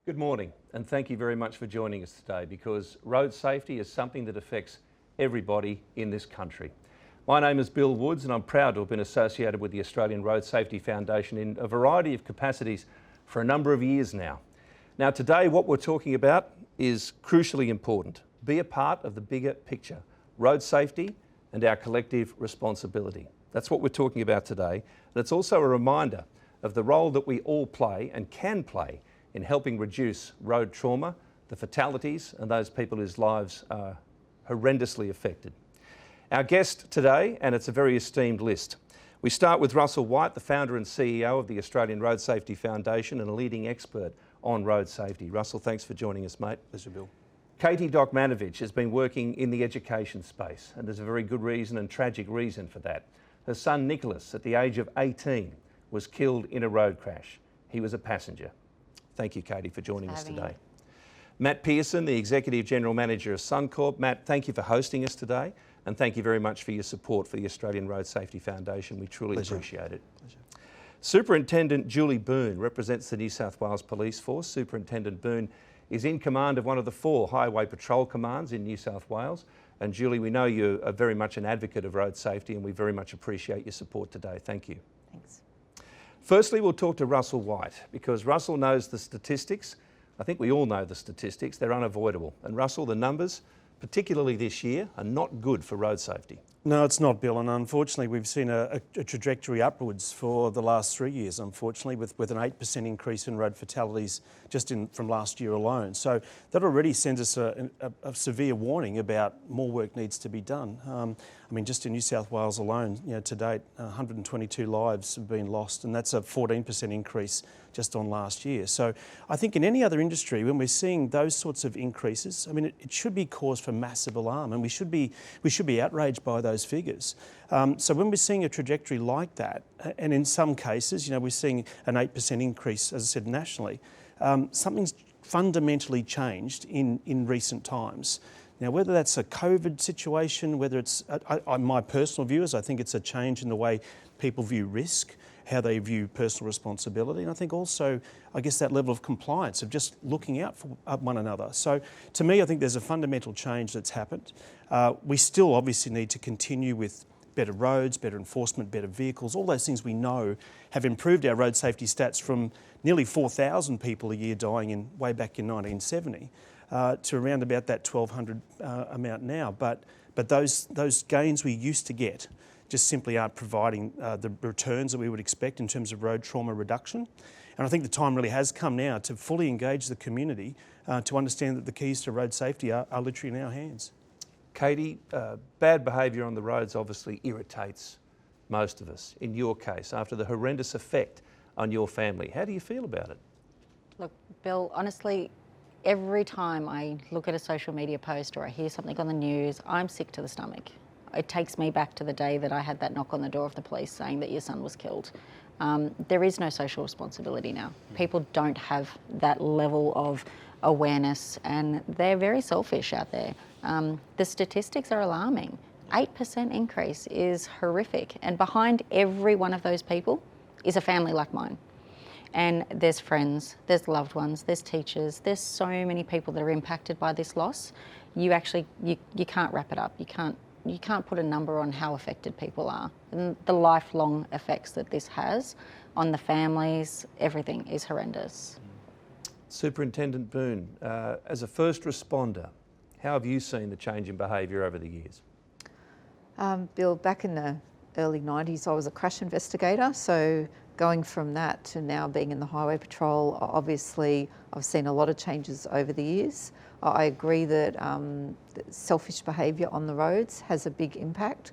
Good morning, and thank you very much for joining us today, because road safety is something that affects everybody in this country. My name is Bill Woods, and I'm proud to have been associated with the Australian Road Safety Foundation in a variety of capacities for a number of years now. Now today what we're talking about is crucially important. Be a part of the bigger picture, road safety and our collective responsibility. That's what we're talking about today. And it's also a reminder of the role that we all play and can play in helping reduce road trauma, the fatalities and those people whose lives are horrendously affected. Our guest today, and it's a very esteemed list. We start with Russell White, the founder and CEO of the Australian Road Safety Foundation and a leading expert on road safety. Russell, thanks for joining us, mate. Pleasure, Bill. Katie Dokmanovic has been working in the education space, and there's a very good reason and tragic reason for that. Her son Nicholas, at the age of 18, was killed in a road crash. He was a passenger. Thank you, Katie, for joining us today. Matt Pearson, the Executive General Manager of Suncorp. Matt, thank you for hosting us today, and thank you very much for your support for the Australian Road Safety Foundation. We truly appreciate it. Pleasure. Superintendent Julie Boon represents the New South Wales Police Force. Superintendent Boon is in command of one of the 4 highway patrol commands in New South Wales. And Julie, we know you are very much an advocate of road safety, and we very much appreciate your support today. Thank you. Thanks. Firstly, we'll talk to Russell White, because Russell knows the statistics. I think we all know the statistics. They're unavoidable. And Russell, the numbers, particularly this year, are not good for road safety. No, it's not, Bill, and unfortunately we've seen a trajectory upwards for the last 3 years, unfortunately, with an 8% increase in road fatalities just from last year alone. So that already sends us a severe warning about more work needs to be done. I mean, just in New South Wales alone, to date, 122 lives have been lost, and that's a 14% increase just on last year. So I think in any other industry, when we're seeing those sorts of increases, I mean, it should be cause for massive alarm, and we should be outraged by those figures. So when we're seeing a trajectory like that, and in some cases, we're seeing an 8% increase, as I said, nationally, something's fundamentally changed in recent times. Now, whether that's a COVID situation, whether it's, my personal view is I think it's a change in the way people view risk, how they view personal responsibility, and I think also, I guess, that level of compliance of just looking out for one another. So to me, I think there's a fundamental change that's happened. We still obviously need to continue with better roads, better enforcement, better vehicles. All those things we know have improved our road safety stats from nearly 4,000 people a year dying way back in 1970 to around about that 1,200 amount now. But those gains we used to get just simply aren't providing the returns that we would expect in terms of road trauma reduction. And I think the time really has come now to fully engage the community to understand that the keys to road safety are literally in our hands. Katie, bad behaviour on the roads obviously irritates most of us. In your case, after the horrendous effect on your family, how do you feel about it? Look, Bill, honestly, every time I look at a social media post or I hear something on the news, I'm sick to the stomach. It takes me back to the day that I had that knock on the door of the police saying that your son was killed. There is no social responsibility now. People don't have that level of awareness, and they're very selfish out there. The statistics are alarming. 8% increase is horrific, and behind every one of those people is a family like mine. And there's friends, there's loved ones, there's teachers, there's so many people that are impacted by this loss. You can't wrap it up. You can't put a number on how affected people are, and the lifelong effects that this has on the families. Everything is horrendous. Superintendent Boon, as a first responder, how have you seen the change in behaviour over the years? Bill, back in the early 90s, I was a crash investigator, so going from that to now being in the Highway Patrol, obviously I've seen a lot of changes over the years. I agree that selfish behaviour on the roads has a big impact.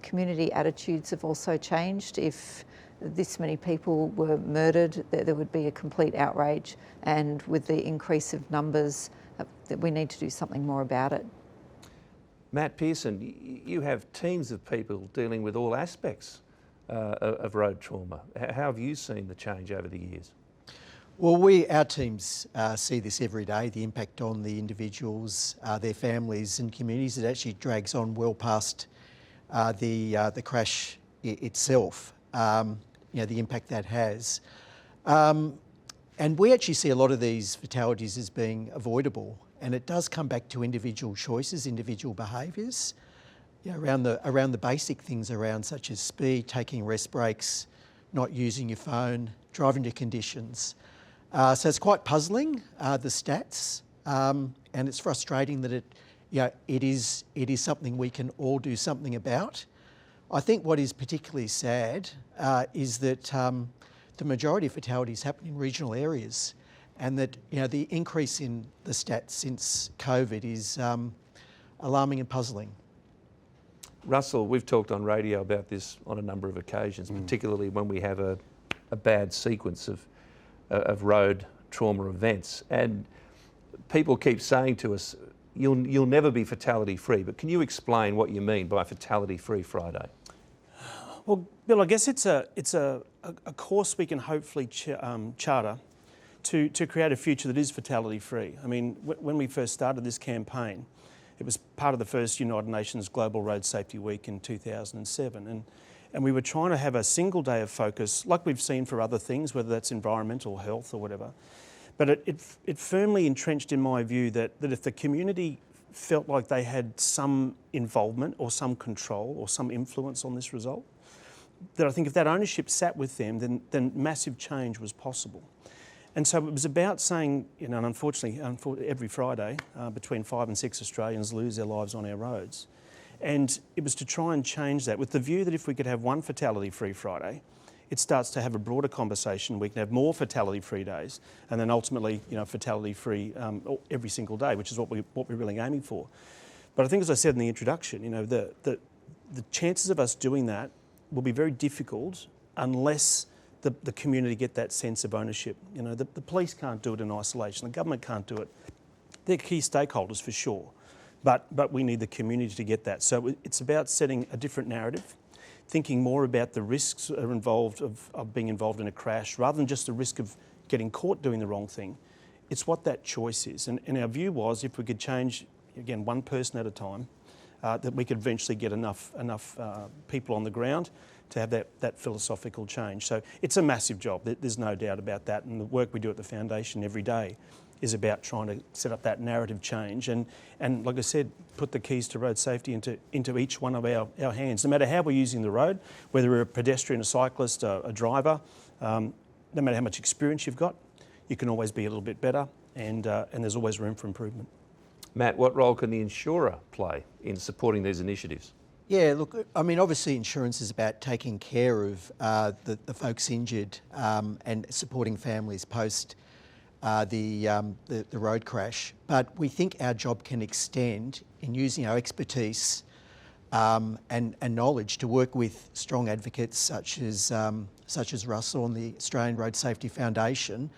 Community attitudes have also changed. If this many people were murdered, there would be a complete outrage, and with the increase of numbers, that we need to do something more about it. Matt Pearson, you have teams of people dealing with all aspects of road trauma. How have you seen the change over the years? Well, our teams see this every day, the impact on the individuals, their families and communities. It actually drags on well past the crash itself, the impact that has. And we actually see a lot of these fatalities as being avoidable, and it does come back to individual choices, individual behaviours, around the basic things around such as speed, taking rest breaks, not using your phone, driving to conditions. So it's quite puzzling, the stats, and it's frustrating that it is something we can all do something about. I think what is particularly sad is that the majority of fatalities happen in regional areas, and that the increase in the stats since COVID is alarming and puzzling. Russell, we've talked on radio about this on a number of occasions, particularly when we have a bad sequence of road trauma events, and people keep saying to us, you'll never be fatality free, but can you explain what you mean by Fatality Free Friday? Well, Bill, I guess it's a course we can hopefully charter to create a future that is fatality free. I mean, when we first started this campaign, it was part of the first United Nations Global Road Safety Week in 2007, and we were trying to have a single day of focus, like we've seen for other things, whether that's environmental, health or whatever. But it firmly entrenched in my view that if the community felt like they had some involvement or some control or some influence on this result, that I think if that ownership sat with them, then massive change was possible. And so it was about saying, and unfortunately every Friday, between 5 and 6 Australians lose their lives on our roads. And it was to try and change that with the view that if we could have one Fatality-Free Friday, it starts to have a broader conversation. We can have more fatality-free days, and then ultimately, fatality-free every single day, which is what we're really aiming for. But I think, as I said in the introduction, the chances of us doing that will be very difficult unless the community get that sense of ownership. The police can't do it in isolation. The government can't do it. They're key stakeholders for sure, but we need the community to get that. So it's about setting a different narrative, thinking more about the risks that are involved of being involved in a crash, rather than just the risk of getting caught doing the wrong thing. It's what that choice is. And our view was, if we could change, again, one person at a time, that we could eventually get enough people on the ground to have that philosophical change. So it's a massive job, there's no doubt about that, and the work we do at the Foundation every day is about trying to set up that narrative change and like I said, put the keys to road safety into each one of our hands. No matter how we're using the road, whether we're a pedestrian, a cyclist, a driver, no matter how much experience you've got, you can always be a little bit better, and there's always room for improvement. Matt, what role can the insurer play in supporting these initiatives? Yeah, look, I mean, obviously insurance is about taking care of the folks injured and supporting families post the road crash. But we think our job can extend in using our expertise and knowledge to work with strong advocates such as Russell and the Australian Road Safety Foundation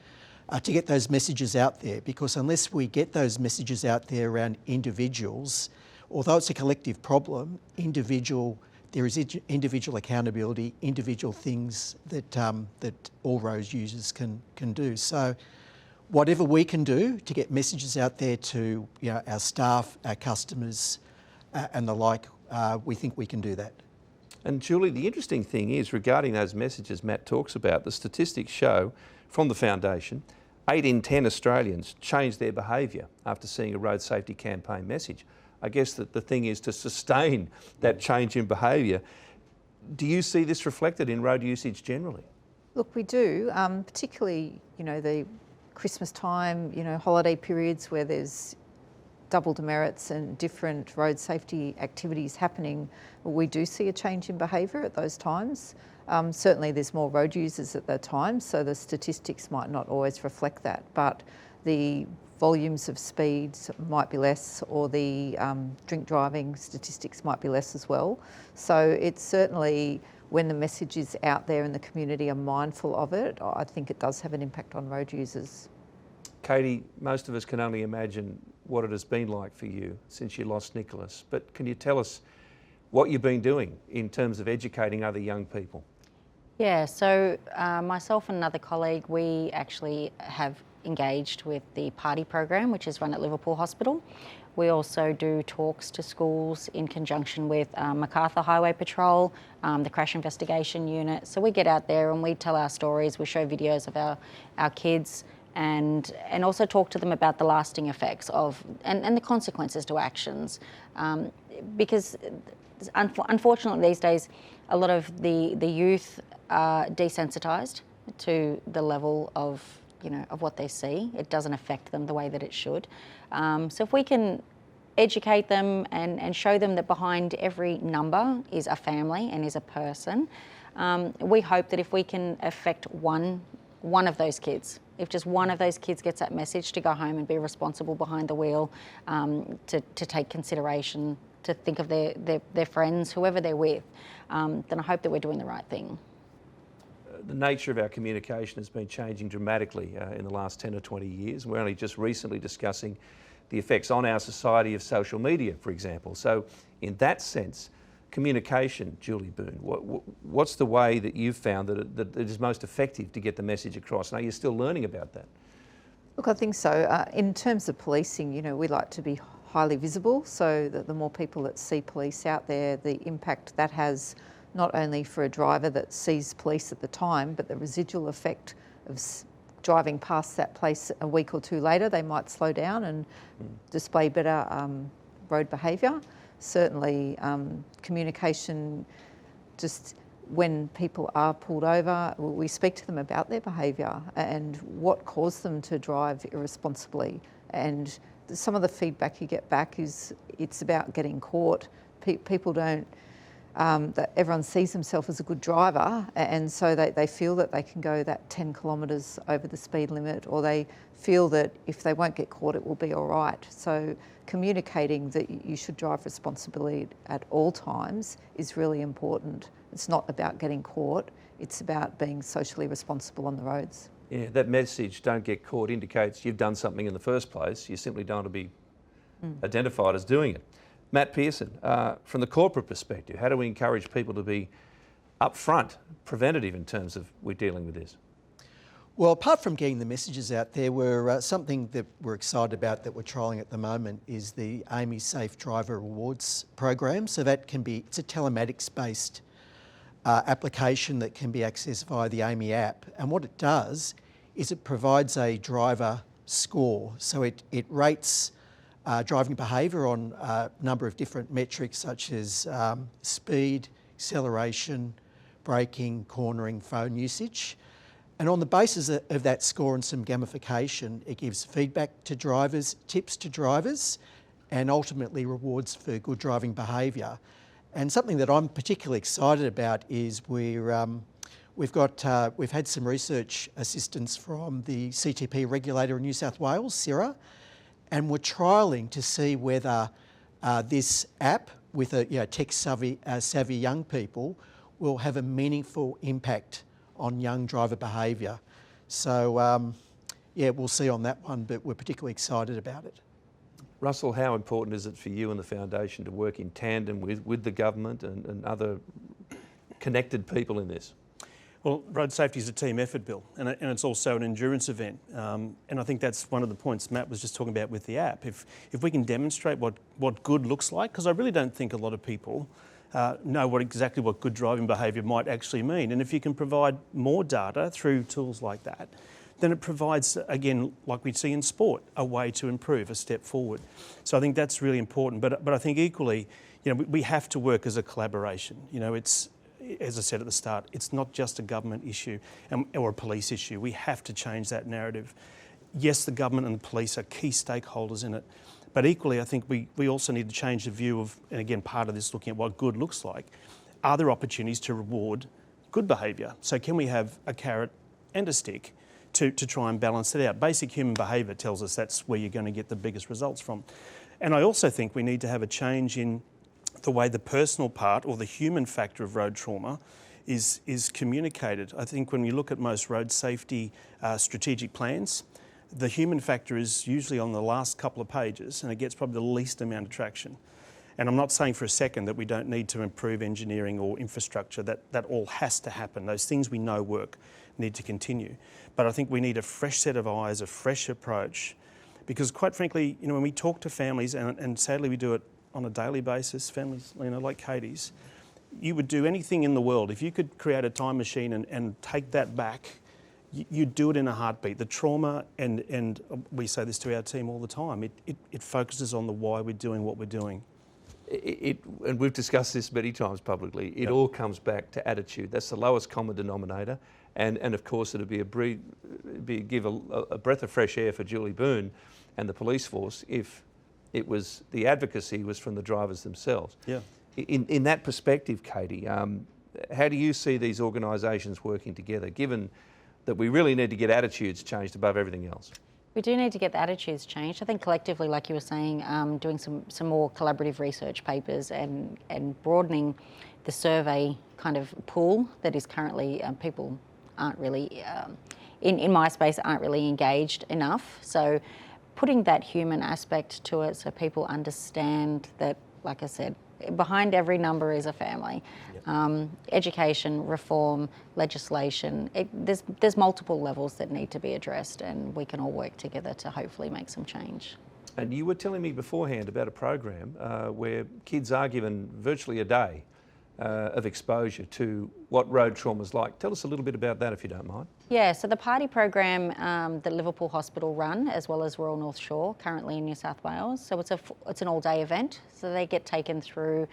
to get those messages out there, because unless we get those messages out there around individuals, although it's a collective problem, there is individual accountability, individual things that all road users can do. So whatever we can do to get messages out there to our staff, our customers and the like, we think we can do that. And Julie, the interesting thing is, regarding those messages Matt talks about, the statistics show from the Foundation, 8 in 10 Australians change their behaviour after seeing a road safety campaign message. I guess that the thing is to sustain that change in behaviour. Do you see this reflected in road usage generally? Look, we do, particularly, the Christmas time, holiday periods where there's double demerits and different road safety activities happening. We do see a change in behaviour at those times. Certainly there's more road users at that time, so the statistics might not always reflect that, but the volumes of speeds might be less, or the drink driving statistics might be less as well. So it's certainly, when the message is out there and the community are mindful of it, I think it does have an impact on road users. Katie, most of us can only imagine what it has been like for you since you lost Nicholas, but can you tell us what you've been doing in terms of educating other young people? Yeah, so myself and another colleague, we actually have engaged with the party program, which is run at Liverpool Hospital. We also do talks to schools in conjunction with Macarthur Highway Patrol, the Crash Investigation Unit. So we get out there and we tell our stories, we show videos of our kids, and also talk to them about the lasting effects of and the consequences to actions. Because unfortunately these days, a lot of the youth are desensitised to the level of what they see. It doesn't affect them the way that it should. So if we can educate them and show them that behind every number is a family and is a person, we hope that if we can affect one of those kids, if just one of those kids gets that message to go home and be responsible behind the wheel, to take consideration, to think of their friends, whoever they're with, then I hope that we're doing the right thing. The nature of our communication has been changing dramatically in the last 10 or 20 years. We're only just recently discussing the effects on our society of social media, for example. So in that sense, communication, Julie Boon, what's the way that you've found that it is most effective to get the message across? Now, you're still learning about that. Look, I think so. In terms of policing, we like to be highly visible, so that the more people that see police out there, the impact that has not only for a driver that sees police at the time, but the residual effect of driving past that place a week or two later, they might slow down and display better road behaviour. Certainly communication, just when people are pulled over, we speak to them about their behaviour and what caused them to drive irresponsibly. And some of the feedback you get back is it's about getting caught. People don't, that everyone sees themselves as a good driver, and so they feel that they can go that 10 kilometres over the speed limit, or they feel that if they won't get caught it will be all right. So communicating that you should drive responsibly at all times is really important. It's not about getting caught, it's about being socially responsible on the roads. Yeah, that message, don't get caught, indicates you've done something in the first place. You simply don't want to be identified as doing it. Matt Pearson, from the corporate perspective, how do we encourage people to be upfront, preventative in terms of we're dealing with this? Well, apart from getting the messages out there, something that we're excited about that we're trialling at the moment is the AAMI Safe Driver Rewards program. So it's a telematics-based application that can be accessed via the AAMI app. And what it does is it provides a driver score. So it rates driving behaviour on a number of different metrics such as speed, acceleration, braking, cornering, phone usage. And on the basis of that score and some gamification, it gives feedback to drivers, tips to drivers, and ultimately rewards for good driving behaviour. And something that I'm particularly excited about is we've had some research assistance from the CTP regulator in New South Wales, CIRA, and we're trialling to see whether this app with tech-savvy young people will have a meaningful impact on young driver behaviour. So, we'll see on that one, but we're particularly excited about it. Russell, how important is it for you and the Foundation to work in tandem with the government and other connected people in this? Well, road safety is a team effort, Bill, and it's also an endurance event. And I think that's one of the points Matt was just talking about with the app. If we can demonstrate what good looks like, because I really don't think a lot of people know exactly what good driving behaviour might actually mean. And if you can provide more data through tools like that, then it provides, again, like we see in sport, a way to improve, a step forward. So I think that's really important. But I think equally, we have to work as a collaboration. It's, as I said at the start, it's not just a government issue or a police issue. We have to change that narrative. Yes, the government and the police are key stakeholders in it, but equally I think we also need to change the view of, and again, part of this looking at what good looks like, are there opportunities to reward good behaviour? So can we have a carrot and a stick to try and balance it out? Basic human behaviour tells us that's where you're going to get the biggest results from. And I also think we need to have a change in the way the personal part or the human factor of road trauma is communicated. I think when you look at most road safety strategic plans, the human factor is usually on the last couple of pages and it gets probably the least amount of traction. And I'm not saying for a second that we don't need to improve engineering or infrastructure. That all has to happen. Those things we know work need to continue. But I think we need a fresh set of eyes, a fresh approach, because quite frankly, when we talk to families, and sadly we do it on a daily basis, families, like Katie's, you would do anything in the world. If you could create a time machine and take that back, you'd do it in a heartbeat. The trauma, and we say this to our team all the time, it focuses on the why we're doing what we're doing. And we've discussed this many times publicly, it all comes back to attitude. That's the lowest common denominator. And of course, it'd give a breath of fresh air for Julie Boon and the police force if the advocacy was from the drivers themselves. Yeah. In that perspective, Katie, how do you see these organisations working together, given that we really need to get attitudes changed above everything else? We do need to get the attitudes changed. I think collectively, like you were saying, doing some more collaborative research papers and broadening the survey kind of pool that is currently people aren't really, in my space, aren't really engaged enough. So putting that human aspect to it so people understand that, like I said, behind every number is a family. Education, reform, legislation, there's multiple levels that need to be addressed, and we can all work together to hopefully make some change. And you were telling me beforehand about a program where kids are given virtually a day of exposure to what road trauma is like. Tell us a little bit about that if you don't mind. Yeah, so the party program that Liverpool Hospital run, as well as Royal North Shore, currently in New South Wales. So it's an all-day event. So they get taken through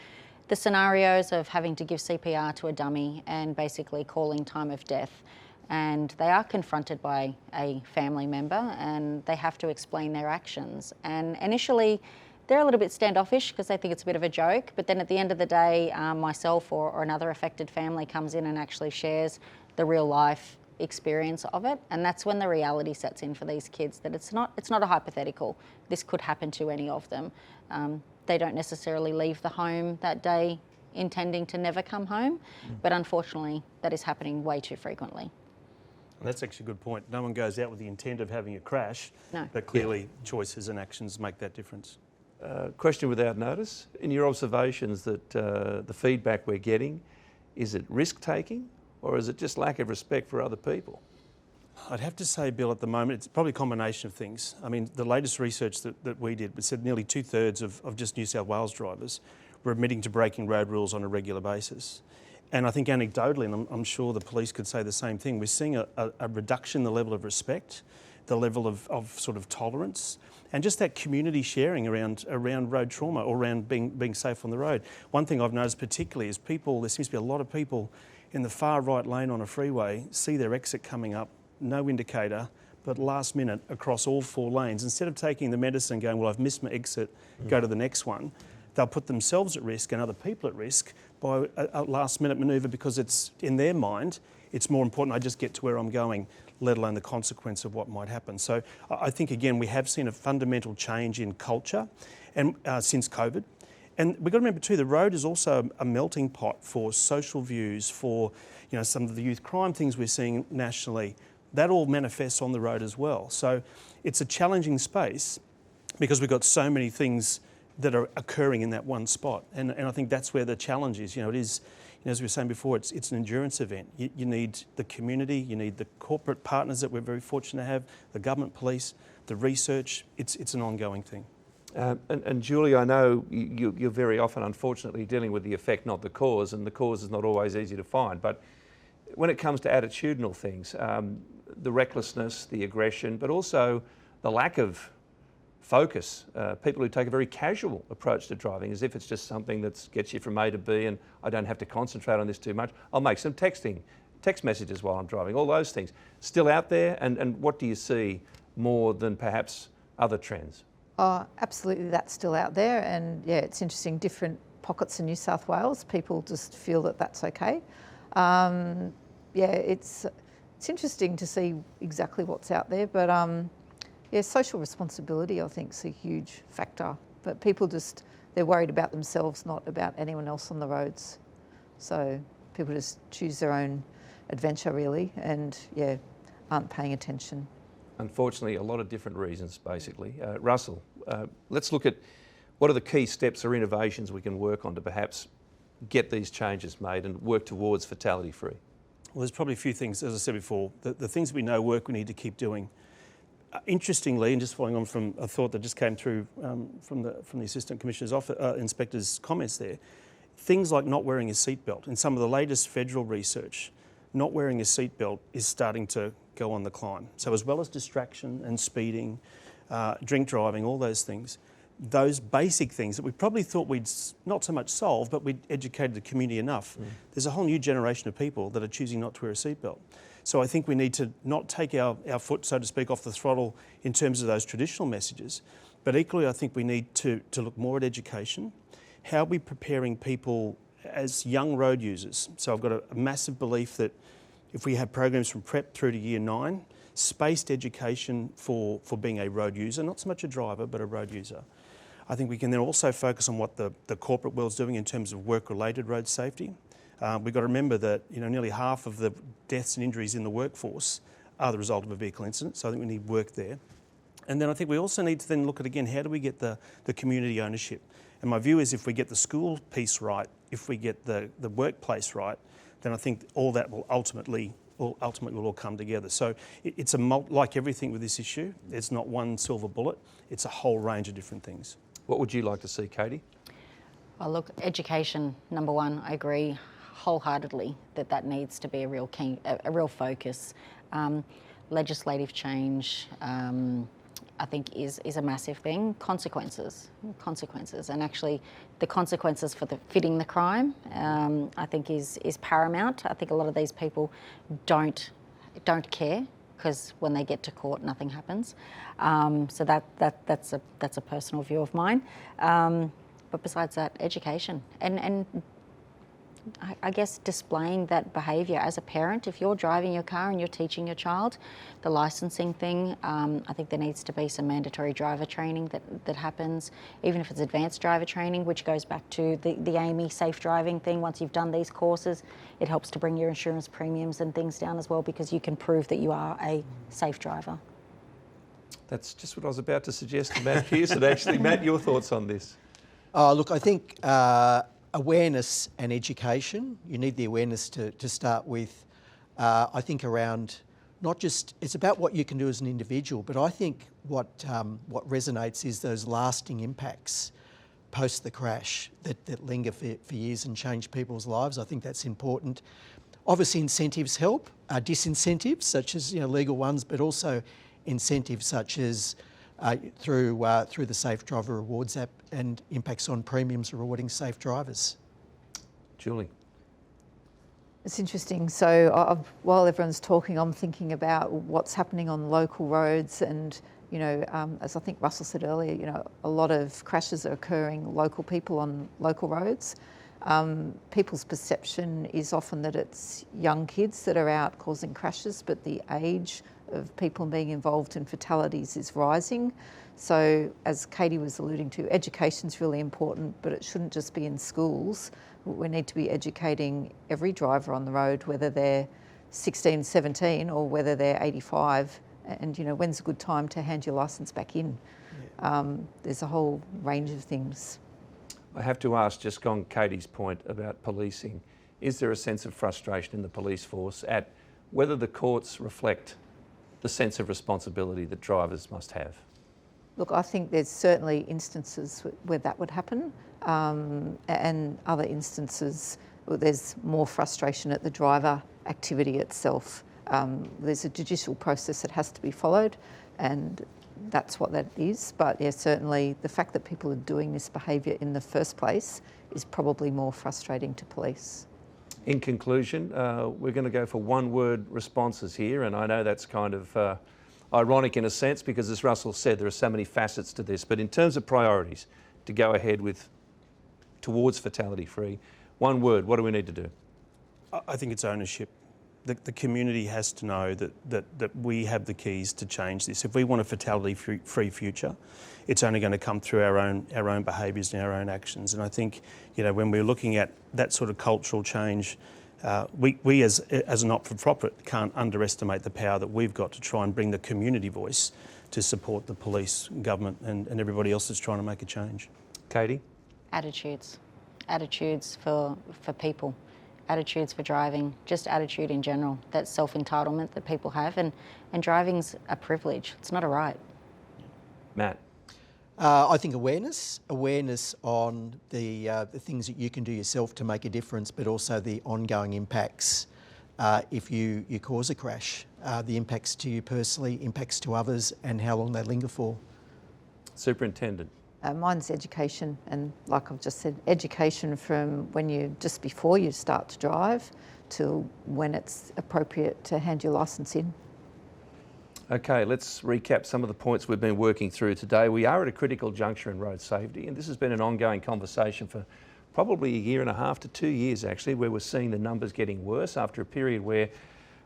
the scenarios of having to give CPR to a dummy and basically calling time of death. And they are confronted by a family member and they have to explain their actions. And initially, they're a little bit standoffish because they think it's a bit of a joke, but then at the end of the day, myself or another affected family comes in and actually shares the real life experience of it, and that's when the reality sets in for these kids that it's not a hypothetical. This could happen to any of them. They don't necessarily leave the home that day intending to never come home, but unfortunately that is happening way too frequently. And that's actually a good point. No one goes out with the intent of having a crash, No. but clearly choices and actions make that difference. Question without notice. In your observations that the feedback we're getting, is it risk-taking or is it just lack of respect for other people? I'd have to say, Bill, at the moment, it's probably a combination of things. I mean, the latest research that we did said nearly 2/3 of just New South Wales drivers were admitting to breaking road rules on a regular basis. And I think anecdotally, and I'm sure the police could say the same thing, we're seeing a reduction in the level of respect, the level of sort of tolerance, and just that community sharing around road trauma or around being safe on the road. One thing I've noticed particularly is there seems to be a lot of people in the far right lane on a freeway, see their exit coming up, no indicator, but last minute across all 4 lanes, instead of taking the medicine and going, well, I've missed my exit, go to the next one, they'll put themselves at risk and other people at risk by a last minute manoeuvre because it's, in their mind, it's more important I just get to where I'm going, let alone the consequence of what might happen. So I think, again, we have seen a fundamental change in culture and since COVID. And we've got to remember too, the road is also a melting pot for social views, for some of the youth crime things we're seeing nationally. That all manifests on the road as well. So it's a challenging space because we've got so many things that are occurring in that one spot. And I think that's where the challenge is. It is, as we were saying before, it's an endurance event. You need the community, you need the corporate partners that we're very fortunate to have, the government, police, the research. It's an ongoing thing. And Julie, I know you're very often, unfortunately, dealing with the effect, not the cause, and the cause is not always easy to find. But when it comes to attitudinal things, the recklessness, the aggression, but also the lack of focus, people who take a very casual approach to driving, as if it's just something that gets you from A to B and I don't have to concentrate on this too much. I'll make some text messages while I'm driving, all those things. Still out there, and what do you see more than perhaps other trends? Oh, absolutely, that's still out there, and yeah, it's interesting, different pockets in New South Wales, people just feel that that's okay. It's interesting to see exactly what's out there, but social responsibility I think is a huge factor, but people they're worried about themselves, not about anyone else on the roads. So people just choose their own adventure really, and aren't paying attention. Unfortunately, a lot of different reasons, basically. Russell, let's look at What are the key steps or innovations we can work on to perhaps get these changes made and work towards fatality free? Well, there's probably a few things, as I said before, the things we know work, we need to keep doing. Interestingly, and just following on from a thought that just came through from the Assistant Commissioner's Inspector's comments there, things like not wearing a seatbelt. In some of the latest federal research, not wearing a seatbelt is starting to go on the climb. So as well as distraction and speeding, drink driving, all those things, those basic things that we probably thought we'd not so much solve, but we'd educated the community enough. There's a whole new generation of people that are choosing not to wear a seatbelt. So I think we need to not take our foot, so to speak, off the throttle in terms of those traditional messages, but equally I think we need to look more at education. How are we preparing people as young road users? So I've got a massive belief that if we have programs from prep through to year 9, spaced education for being a road user, not so much a driver, but a road user. I think we can then also focus on what the corporate world's doing in terms of work-related road safety. We've got to remember that nearly half of the deaths and injuries in the workforce are the result of a vehicle incident, so I think we need work there. And then I think we also need to then look at, again, how do we get the community ownership? And my view is if we get the school piece right, if we get the workplace right, then I think all that will ultimately all come together. So it's like everything with this issue, it's not one silver bullet, it's a whole range of different things. What would you like to see, Katie? Well, look, education, number one, I agree wholeheartedly that needs to be a real focus. Legislative change, I think is a massive thing. Consequences, and actually the consequences for fitting the crime, I think is paramount. I think a lot of these people don't care, because when they get to court, nothing happens. So that's a personal view of mine. But besides that, education and I guess displaying that behaviour as a parent. If you're driving your car and you're teaching your child, the licensing thing, I think there needs to be some mandatory driver training that happens, even if it's advanced driver training, which goes back to the AMI safe driving thing. Once you've done these courses, it helps to bring your insurance premiums and things down as well, because you can prove that you are a safe driver. That's just what I was about to suggest to Matt Pearson, actually. Matt, your thoughts on this? Look, I think awareness and education, you need the awareness to start with. I think around not just, it's about what you can do as an individual, but I think what resonates is those lasting impacts post the crash that linger for years and change people's lives. I think that's important. Obviously incentives help, disincentives such as legal ones, but also incentives such as through the Safe Driver Rewards app and impacts on premiums rewarding safe drivers. Julie. It's interesting. So while everyone's talking, I'm thinking about what's happening on local roads, and as I think Russell said earlier, a lot of crashes are occurring local people on local roads. People's perception is often that it's young kids that are out causing crashes, but the age of people being involved in fatalities is rising. So as Katie was alluding to, education's really important, but it shouldn't just be in schools. We need to be educating every driver on the road, whether they're 16, 17 or whether they're 85. And when's a good time to hand your licence back in? Yeah. There's a whole range of things. I have to ask, just on Katie's point about policing, is there a sense of frustration in the police force at whether the courts reflect the sense of responsibility that drivers must have? Look, I think there's certainly instances where that would happen, and other instances where there's more frustration at the driver activity itself. There's a judicial process that has to be followed, and that's what that is. But yeah, certainly the fact that people are doing this behaviour in the first place is probably more frustrating to police. In conclusion, we're going to go for one-word responses here, and I know that's kind of ironic in a sense because, as Russell said, there are so many facets to this. But in terms of priorities to go ahead with towards fatality-free, one word, what do we need to do? I think it's ownership. The community has to know that we have the keys to change this. If we want a fatality-free future, it's only going to come through our own behaviours and our own actions. And I think, when we're looking at that sort of cultural change, we as a not-for-profit can't underestimate the power that we've got to try and bring the community voice to support the police, government and everybody else that's trying to make a change. Katie? Attitudes. Attitudes for people. Attitudes for driving, just attitude in general. That self-entitlement that people have, and driving's a privilege. It's not a right. Matt? I think awareness on the things that you can do yourself to make a difference, but also the ongoing impacts if you cause a crash, the impacts to you personally, impacts to others, and how long they linger for. Superintendent? Mine's education, and like I've just said, education from just before you start to drive to when it's appropriate to hand your licence in. Okay, let's recap some of the points we've been working through today. We are at a critical juncture in road safety, and this has been an ongoing conversation for probably 1.5 to 2 years actually, where we're seeing the numbers getting worse after a period where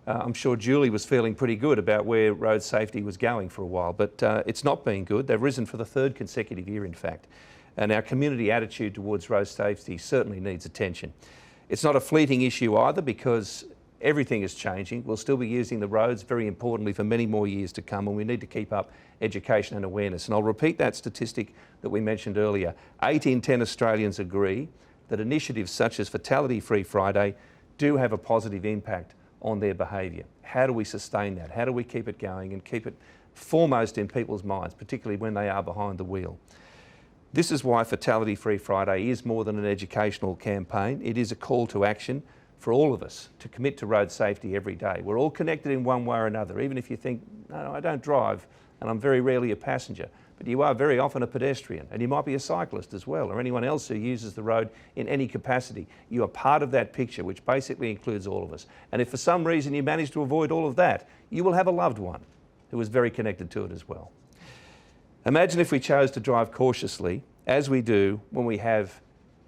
I'm sure Julie was feeling pretty good about where road safety was going for a while, but it's not been good. They've risen for the 3rd consecutive year, in fact, and our community attitude towards road safety certainly needs attention. It's not a fleeting issue either, because everything is changing. We'll still be using the roads, very importantly, for many more years to come, and we need to keep up education and awareness. And I'll repeat that statistic that we mentioned earlier. 8 in 10 Australians agree that initiatives such as Fatality Free Friday do have a positive impact on their behaviour. How do we sustain that? How do we keep it going and keep it foremost in people's minds, particularly when they are behind the wheel? This is why Fatality Free Friday is more than an educational campaign. It is a call to action for all of us to commit to road safety every day. We're all connected in one way or another, even if you think, no, I don't drive and I'm very rarely a passenger, but you are very often a pedestrian, and you might be a cyclist as well, or anyone else who uses the road in any capacity. You are part of that picture, which basically includes all of us. And if for some reason you manage to avoid all of that, you will have a loved one who is very connected to it as well. Imagine if we chose to drive cautiously, as we do when we have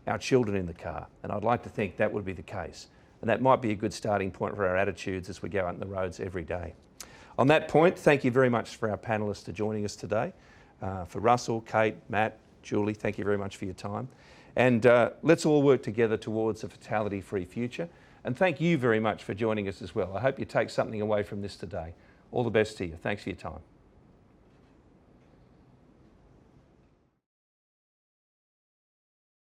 our children in the car, and I'd like to think that would be the case. And that might be a good starting point for our attitudes as we go out on the roads every day. On that point, thank you very much for our panellists for joining us today. For Russell, Kate, Matt, Julie, thank you very much for your time. And let's all work together towards a fatality-free future. And thank you very much for joining us as well. I hope you take something away from this today. All the best to you. Thanks for your time.